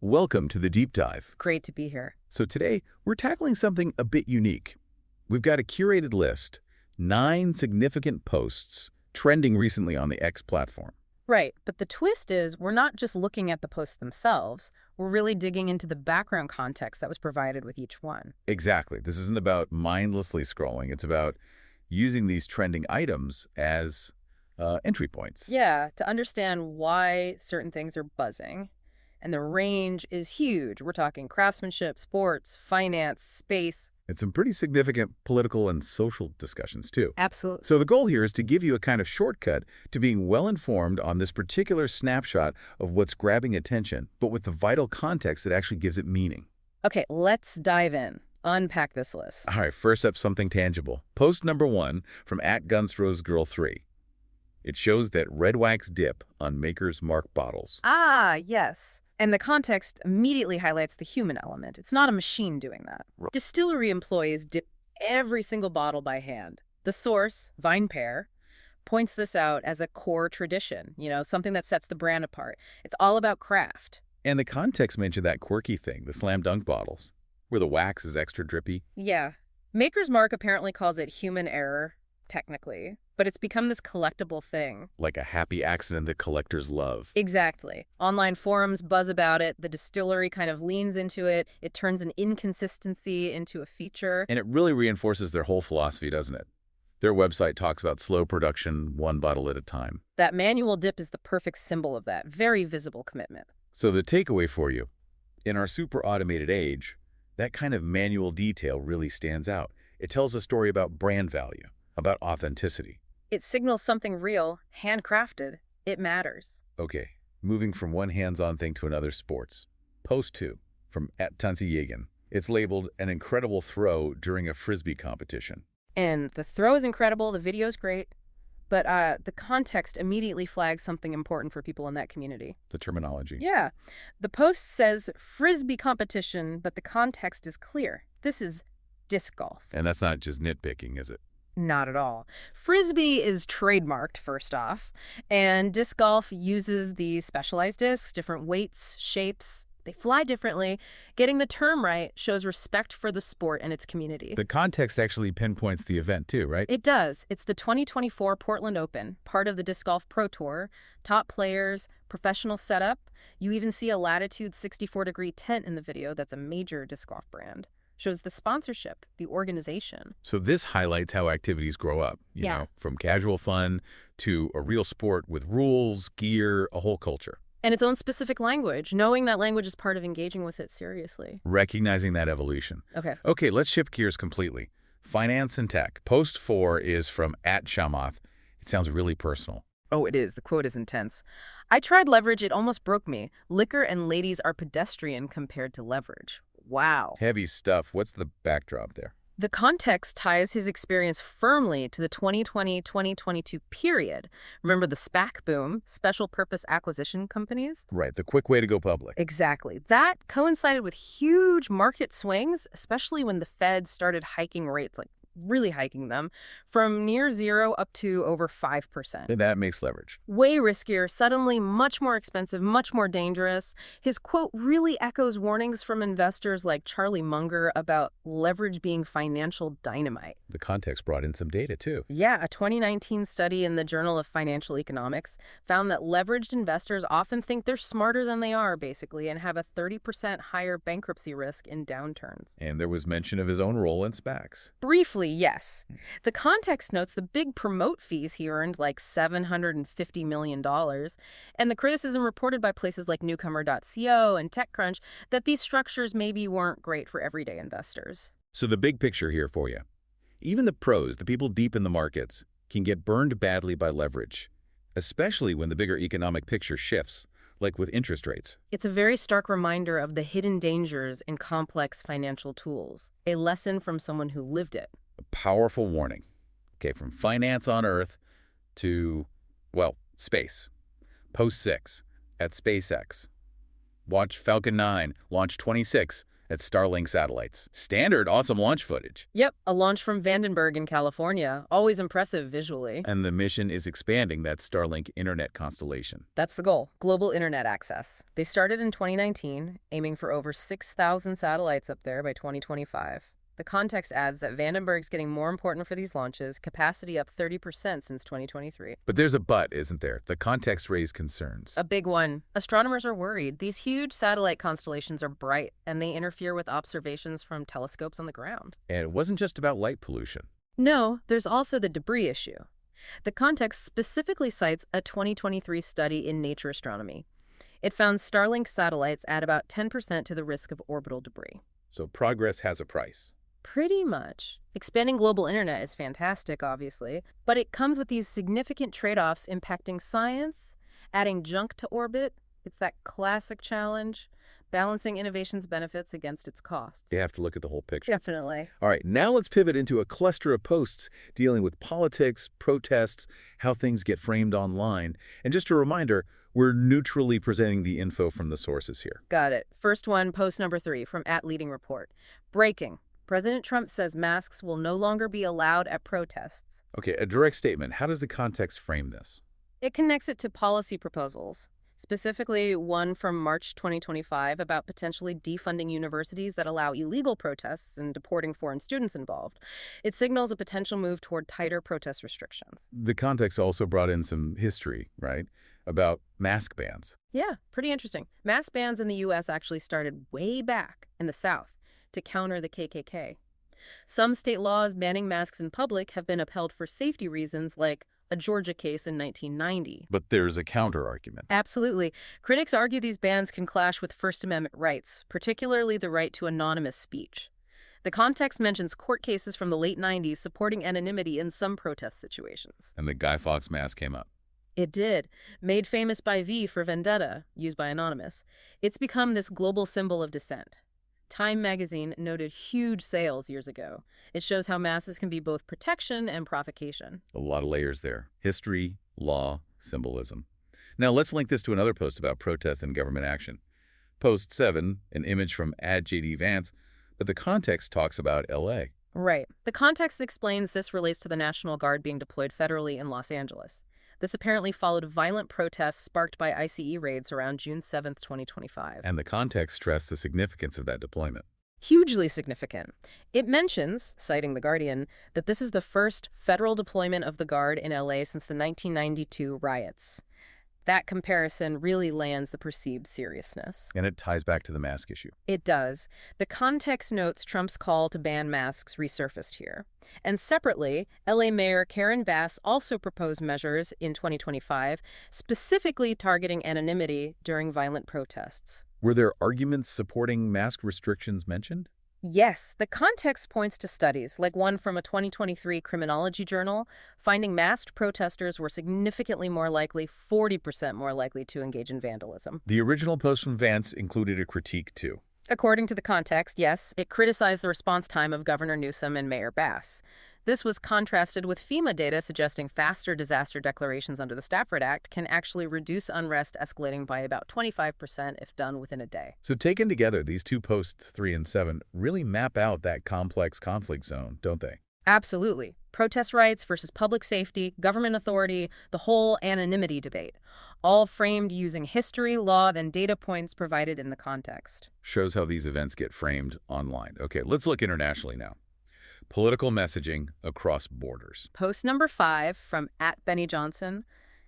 Welcome to the deep dive. Great to be here. So today, we're tackling something a bit unique. We've got a curated list, 9 significant posts trending recently on the X platform. Right, but the twist is we're not just looking at the posts themselves, we're really digging into the background context that was provided with each one. Exactly. This isn't about mindlessly scrolling. It's about using these trending items as entry points. Yeah, to understand why certain things are buzzing. And the range is huge. We're talking craftsmanship, sports, finance, space. It's some pretty significant political and social discussions, too. Absolutely. So the goal here is to give you a kind of shortcut to being well-informed on this particular snapshot of what's grabbing attention, but with the vital context that actually gives it meaning. Okay, let's dive in. Unpack this list. All right, first up, something tangible. Post number 1 from @GunsRoseGirl3. It shows that red wax dip on Maker's Mark bottles. Ah, yes. And the context immediately highlights the human element. It's not a machine doing that. Right. Distillery employees dip every single bottle by hand. The source, Vine Pair, points this out as a core tradition, something that sets the brand apart. It's all about craft. And the context mentioned that quirky thing, the slam dunk bottles, where the wax is extra drippy. Yeah. Maker's Mark apparently calls it human error, technically, but it's become this collectible thing. Like a happy accident that collectors love. Exactly. Online forums buzz about it. The distillery kind of leans into it. It turns an inconsistency into a feature. And it really reinforces their whole philosophy, doesn't it? Their website talks about slow production, one bottle at a time. That manual dip is the perfect symbol of that. Very visible commitment. So the takeaway for you, in our super automated age, that kind of manual detail really stands out. It tells a story about brand value, about authenticity. It signals something real, handcrafted. It matters. Okay, moving from one hands-on thing to another, sports. Post 2 from @TansiYagan. It's labeled an incredible throw during a Frisbee competition. And the throw is incredible, the video's great, but the context immediately flags something important for people in that community. The terminology. Yeah. The post says Frisbee competition, but the context is clear. This is disc golf. And that's not just nitpicking, is it? Not at all. Frisbee is trademarked, first off, and disc golf uses these specialized discs, different weights, shapes. They fly differently. Getting the term right shows respect for the sport and its community. The context actually pinpoints the event too, right? It does. It's the 2024 Portland Open, part of the Disc Golf Pro Tour. Top players, professional setup. You even see a Latitude 64-degree tent in the video. That's a major disc golf brand. Shows the sponsorship, the organization. So this highlights how activities grow up, you Yeah. know, from casual fun to a real sport with rules, gear, a whole culture. And its own specific language, knowing that language is part of engaging with it seriously. Recognizing that evolution. Okay. Okay, let's shift gears completely. Finance and tech. Post 4 is from @Shamath. It sounds really personal. Oh, it is. The quote is intense. I tried leverage. It almost broke me. Liquor and ladies are pedestrian compared to leverage. Wow. Heavy stuff. What's the backdrop there? The context ties his experience firmly to the 2020-2022 period. Remember the SPAC boom, special purpose acquisition companies? Right, the quick way to go public. Exactly. That coincided with huge market swings, especially when the Fed started hiking rates, like really hiking them, from near zero up to over 5%. And that makes leverage. Way riskier, suddenly much more expensive, much more dangerous. His quote really echoes warnings from investors like Charlie Munger about leverage being financial dynamite. The context brought in some data, too. Yeah, a 2019 study in the Journal of Financial Economics found that leveraged investors often think they're smarter than they are, basically, and have a 30% higher bankruptcy risk in downturns. And there was mention of his own role in SPACs. Briefly, yes. The context notes the big promote fees he earned, like $750 million, and the criticism reported by places like newcomer.co and TechCrunch that these structures maybe weren't great for everyday investors. So the big picture here for you. Even the pros, the people deep in the markets, can get burned badly by leverage, especially when the bigger economic picture shifts, like with interest rates. It's a very stark reminder of the hidden dangers in complex financial tools, a lesson from someone who lived it. A powerful warning. Okay, from finance on Earth to, well, space. Post 6 at SpaceX. Watch Falcon 9 launch 26 That's Starlink satellites. Standard awesome launch footage. Yep, a launch from Vandenberg in California. Always impressive visually. And the mission is expanding that Starlink internet constellation. That's the goal, global internet access. They started in 2019, aiming for over 6,000 satellites up there by 2025. The context adds that Vandenberg's getting more important for these launches, capacity up 30% since 2023. But there's a but, isn't there? The context raised concerns. A big one. Astronomers are worried. These huge satellite constellations are bright, and they interfere with observations from telescopes on the ground. And it wasn't just about light pollution. No, there's also the debris issue. The context specifically cites a 2023 study in Nature Astronomy. It found Starlink satellites add about 10% to the risk of orbital debris. So progress has a price. Pretty much. Expanding global internet is fantastic, obviously, but it comes with these significant trade-offs impacting science, adding junk to orbit. It's that classic challenge, balancing innovation's benefits against its costs. You have to look at the whole picture. Definitely. All right, now let's pivot into a cluster of posts dealing with politics, protests, how things get framed online. And just a reminder, we're neutrally presenting the info from the sources here. Got it. First one, post number 3 from @LeadingReport. Breaking. President Trump says masks will no longer be allowed at protests. Okay, a direct statement. How does the context frame this? It connects it to policy proposals, specifically one from March 2025 about potentially defunding universities that allow illegal protests and deporting foreign students involved. It signals a potential move toward tighter protest restrictions. The context also brought in some history, right, about mask bans. Yeah, pretty interesting. Mask bans in the U.S. actually started way back in the South to counter the KKK. Some state laws banning masks in public have been upheld for safety reasons, like a Georgia case in 1990. But there's a counter-argument. Absolutely. Critics argue these bans can clash with First Amendment rights, particularly the right to anonymous speech. The context mentions court cases from the late 90s supporting anonymity in some protest situations. And the Guy Fawkes mask came up. It did. Made famous by V for Vendetta, used by Anonymous. It's become this global symbol of dissent. Time magazine noted huge sales years ago. It shows how masks can be both protection and provocation. A lot of layers there. History, law, symbolism. Now let's link this to another post about protest and government action. Post 7, an image from @JD Vance, but the context talks about L.A. Right. The context explains this relates to the National Guard being deployed federally in Los Angeles. This apparently followed violent protests sparked by ICE raids around June 7, 2025. And the context stressed the significance of that deployment. Hugely significant. It mentions, citing The Guardian, that this is the first federal deployment of the Guard in LA since the 1992 riots. That comparison really lands the perceived seriousness. And it ties back to the mask issue. It does. The context notes Trump's call to ban masks resurfaced here. And separately, LA Mayor Karen Bass also proposed measures in 2025, specifically targeting anonymity during violent protests. Were there arguments supporting mask restrictions mentioned? Yes, the context points to studies, like one from a 2023 criminology journal, finding masked protesters were significantly more likely, 40% more likely to engage in vandalism. The original post from Vance included a critique, too. According to the context, yes, it criticized the response time of Governor Newsom and Mayor Bass. This was contrasted with FEMA data suggesting faster disaster declarations under the Stafford Act can actually reduce unrest escalating by about 25% if done within a day. So taken together, these two posts, 3 and 7, really map out that complex conflict zone, don't they? Absolutely. Protest rights versus public safety, government authority, the whole anonymity debate, all framed using history, law, and data points provided in the context. Shows how these events get framed online. Okay, let's look internationally now. Political messaging across borders. Post number 5 from @BennyJohnson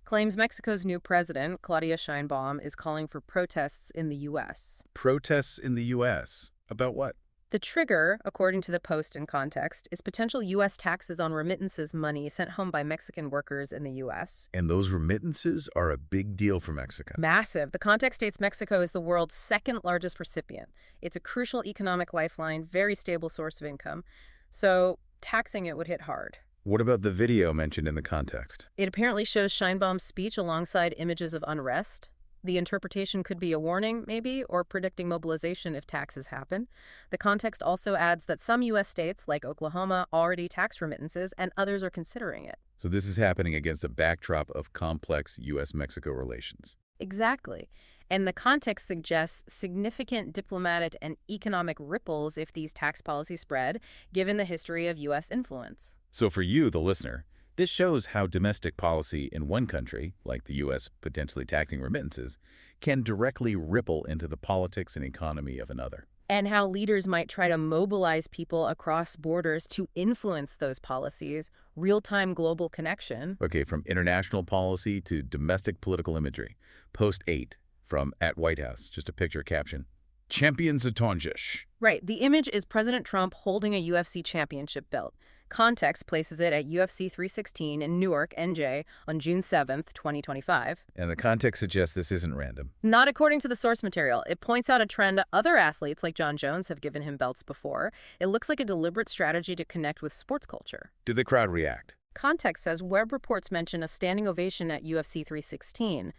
claims Mexico's new president, Claudia Sheinbaum, is calling for protests in the U.S. Protests in the U.S. About what? The trigger, according to the post in context, is potential U.S. taxes on remittances money sent home by Mexican workers in the U.S. And those remittances are a big deal for Mexico. Massive. The context states Mexico is the world's second largest recipient. It's a crucial economic lifeline, very stable source of income. So taxing it would hit hard. What about the video mentioned in the context? It apparently shows Sheinbaum's speech alongside images of unrest. The interpretation could be a warning, maybe, or predicting mobilization if taxes happen. The context also adds that some U.S. states, like Oklahoma, already tax remittances, and others are considering it. So this is happening against a backdrop of complex U.S.-Mexico relations. Exactly. And the context suggests significant diplomatic and economic ripples if these tax policies spread, given the history of U.S. influence. So for you, the listener, this shows how domestic policy in one country, like the U.S. potentially taxing remittances, can directly ripple into the politics and economy of another. And how leaders might try to mobilize people across borders to influence those policies, real-time global connection. Okay, from international policy to domestic political imagery. Post 8 from @White House, just a picture caption. Champions Atonjish. Right, the image is President Trump holding a UFC championship belt. Context places it at UFC 316 in Newark, NJ, on June 7th, 2025. And the context suggests this isn't random. Not according to the source material. It points out a trend other athletes like John Jones have given him belts before. It looks like a deliberate strategy to connect with sports culture. Did the crowd react? Context says Web reports mention a standing ovation at UFC 316.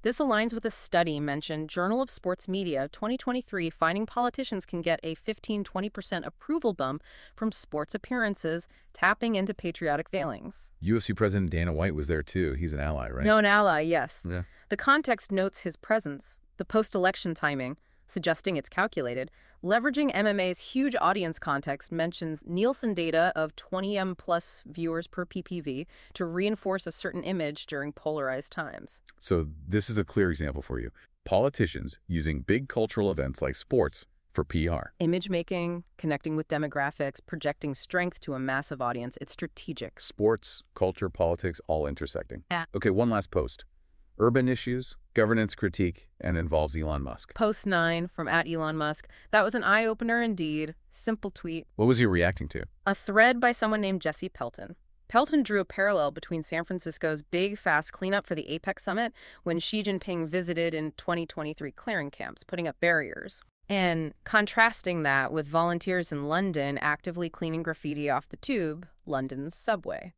This aligns with a study mentioned Journal of Sports Media 2023 finding politicians can get a 15-20% approval bump from sports appearances, tapping into patriotic feelings. UFC President Dana White was there too. He's an ally, right? No, an ally, yes. Yeah. The context notes his presence, the post-election timing, suggesting it's calculated. Leveraging MMA's huge audience context mentions Nielsen data of 20M plus viewers per PPV to reinforce a certain image during polarized times. So this is a clear example for you. Politicians using big cultural events like sports for PR. Image making, connecting with demographics, projecting strength to a massive audience. It's strategic. Sports, culture, politics, all intersecting. Yeah. Okay, one last post. Urban issues, governance critique, and involves Elon Musk. Post 9 from @Elon Musk. That was an eye-opener indeed. Simple tweet. What was he reacting to? A thread by someone named Jesse Pelton. Pelton drew a parallel between San Francisco's big, fast cleanup for the APEC summit when Xi Jinping visited in 2023 clearing camps, putting up barriers, and contrasting that with volunteers in London actively cleaning graffiti off the tube, London's subway.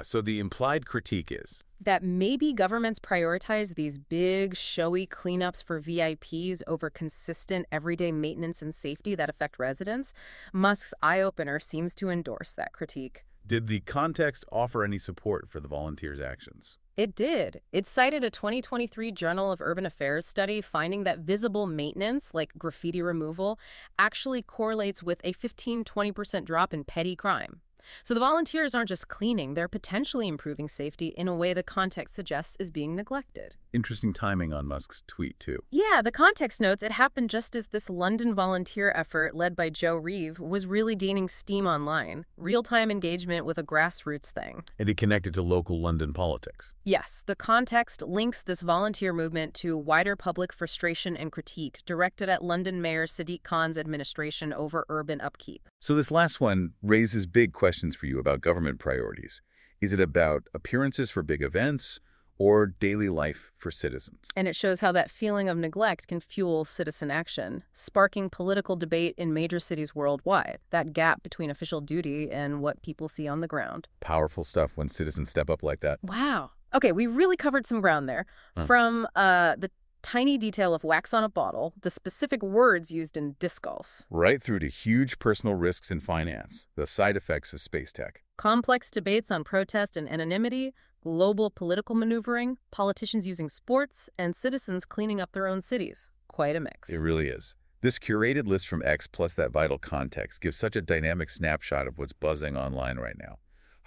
So the implied critique is That maybe governments prioritize these big, showy cleanups for VIPs over consistent everyday maintenance and safety that affect residents. Musk's eye-opener seems to endorse that critique. Did the context offer any support for the volunteers' actions? It did. It cited a 2023 Journal of Urban Affairs study finding that visible maintenance, like graffiti removal, actually correlates with a 15-20% drop in petty crime. So the volunteers aren't just cleaning, they're potentially improving safety in a way the context suggests is being neglected. Interesting timing on Musk's tweet, too. Yeah, the context notes it happened just as this London volunteer effort led by Joe Reeve was really gaining steam online. Real-time engagement with a grassroots thing. And it connected to local London politics. Yes, the context links this volunteer movement to wider public frustration and critique directed at London Mayor Sadiq Khan's administration over urban upkeep. So this last one raises big questions for you about government priorities. Is it about appearances for big events or daily life for citizens? And it shows how that feeling of neglect can fuel citizen action, sparking political debate in major cities worldwide, that gap between official duty and what people see on the ground. Powerful stuff when citizens step up like that. Wow. Okay, we really covered some ground there. From the tiny detail of wax on a bottle, the specific words used in disc golf, Right through to huge personal risks in finance, the side effects of space tech. complex debates on protest and anonymity, global political maneuvering, politicians using sports, and citizens cleaning up their own cities. Quite a mix. It really is. This curated list from X plus that vital context gives such a dynamic snapshot of what's buzzing online right now.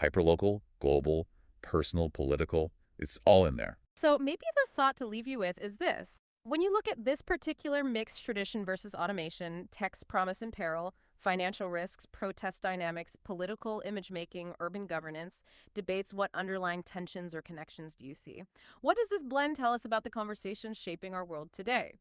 Hyperlocal, global, personal, political, it's all in there. So maybe the thought to leave you with is this. When you look at this particular mixed tradition versus automation, text promise and peril, financial risks, protest dynamics, political image making, urban governance, debates, what underlying tensions or connections do you see? What does this blend tell us about the conversations shaping our world today?